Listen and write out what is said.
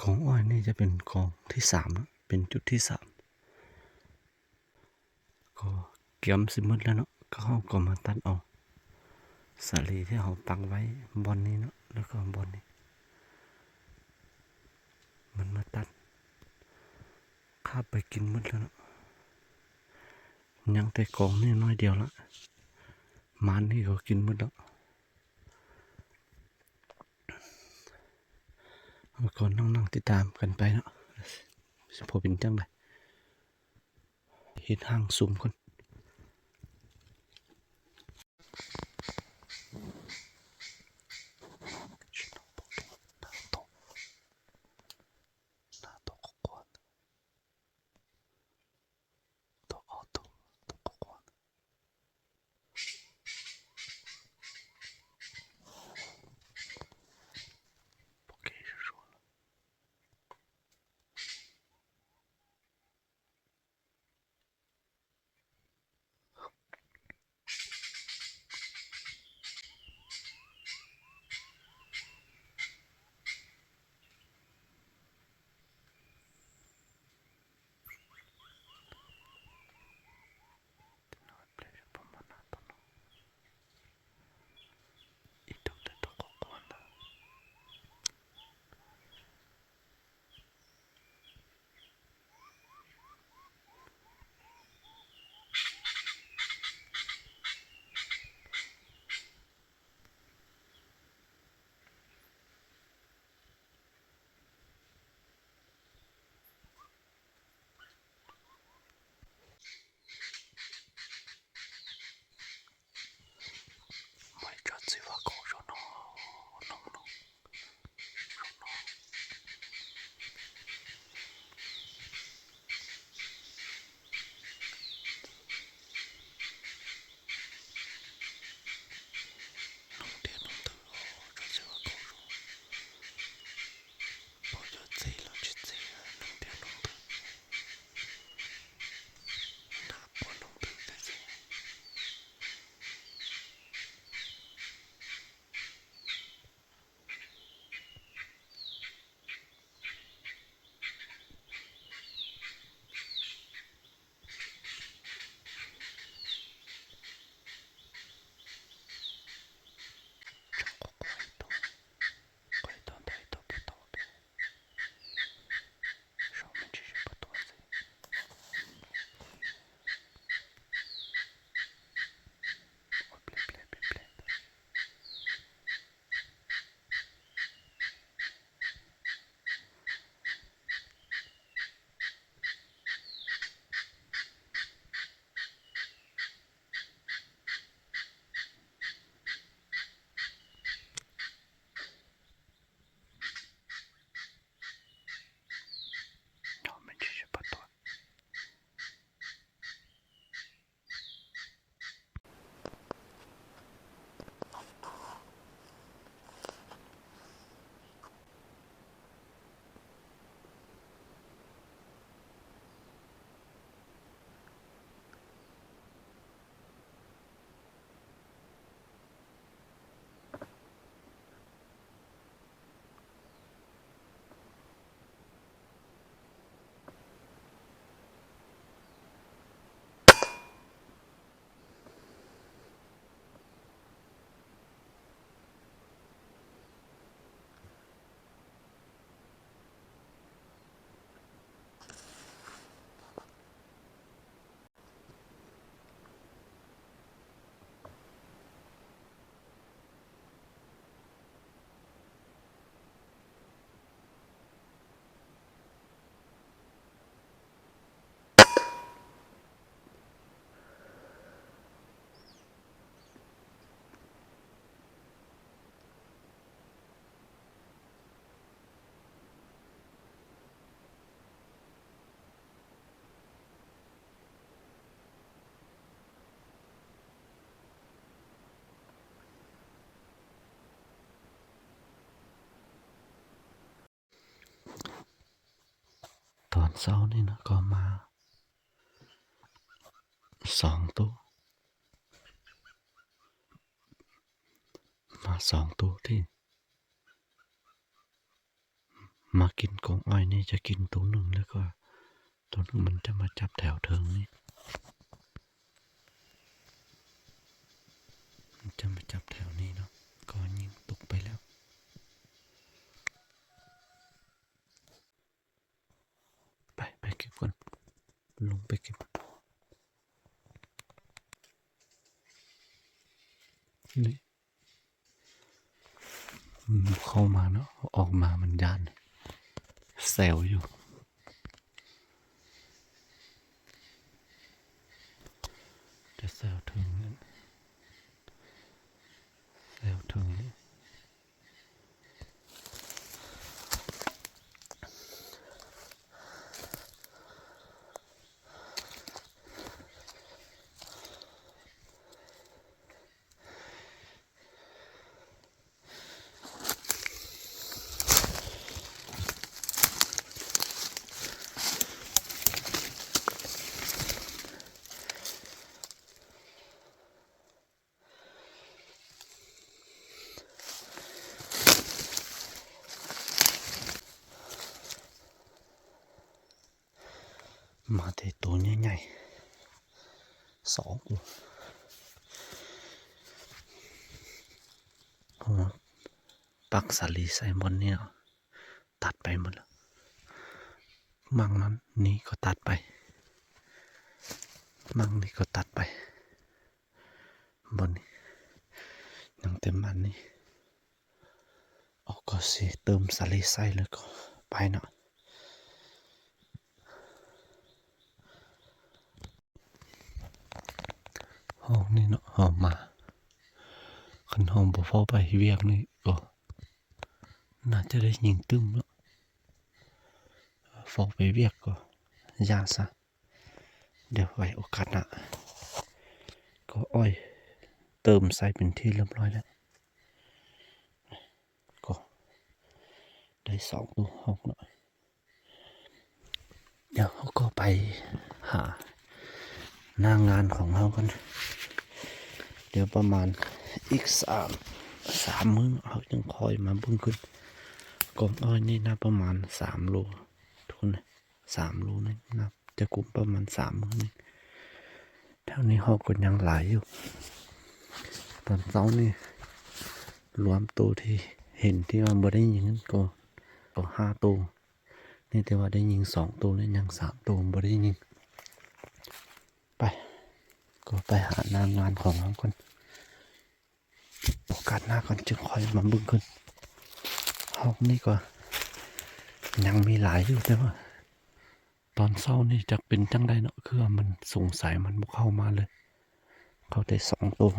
ของอ้อยนี่จะเป็นของที่3นะเป็นจุดที่3ก็เกียมสิหมดแล้วเนาะก็เฮาก็มาตัดเอาสาลีที่เฮาปักไว้บอนนี้เนาะแล้วก็บอนนี้มันมาตัดคาบไปกินหมดแล้วเนาะยังแต่กองนี่น้อยเดียวละมานนี่ก็กินหมดแล้วก็นั่งๆติดตามกันไปเนาะสิพอเป็นจังได๋เฮ็ดห้างซุ่มก่อนตอนเช้านี่นะก็มา2ตู้มา2ตู้ที่ มากินกองอ้อยนี่จะกินตัวหนึ่งแล้วก็ตัวหนึ่งมันจะมาจับแถวเทิงนี่มันจะมาจับแถวนี้เนาะก็ยิงตกไปแล้วไปเก็บก่อนลงไปเก็บนี่เข้ามาเนาะออกมามันยานแซวอยู่จะแซวถึงนั้นแซวถึงนี่มาแต่ตัวใหญ่ๆสองตัวปักสาลีใส่บนเนี่ยตัดไปหมดแล้วมั่งนั้นนี่ก็ตัดไปมั่งนี่ก็ตัดไปบนนี้ยังเต็มมันนี่ออกก็สิเติมสาลีใส่แล้วก็ไปเนาะห้องนี่เนาะหอมมาขันหอมบ่พอไปเวียกนี่ก็น่าจะได้ยิงตึ้มแล้วฟอกไปเวียกก็ยาซะเดี๋ยวไว้โอกาสหน้าก็อ้อยเติมใส่เป็นที่เรียบร้อยแล้วก็ได้สองตัวหกเนาะเดี๋ยวเขาก็ไปหาหน้างานของเขากันเดี๋ยวประมาณอีกสามมื้อเขาจึงคอยมาบึ้งขึ้นกองอ้อยนี่น่าประมาณ3 โลทุกคน3 โลนี่นับจะกลุ่มประมาณ3 มื้อนี่เท่านี้เขาก็ยังหลายอยู่ตอนเช้านี่รวมตัวที่เห็นที่ว่าบ่ได้ยิงก็5 ตัวนี่แต่ว่าได้ยิง2 ตัวแล้วยัง3 ตัวบ่ได้ยิงไปก็ไปหาหน้างานของเขาก่อนโอกาสหน้าก่อนจึงค่อยมาบึ้งขึ้นห้องนี่ก็ยังมีหลายอยู่แต่ว่าตอนเช้านี่จะเป็นจังไดเนาะคือว่ามันสงสัยมันบุกเข้ามาเลยเขาได้2 ตัว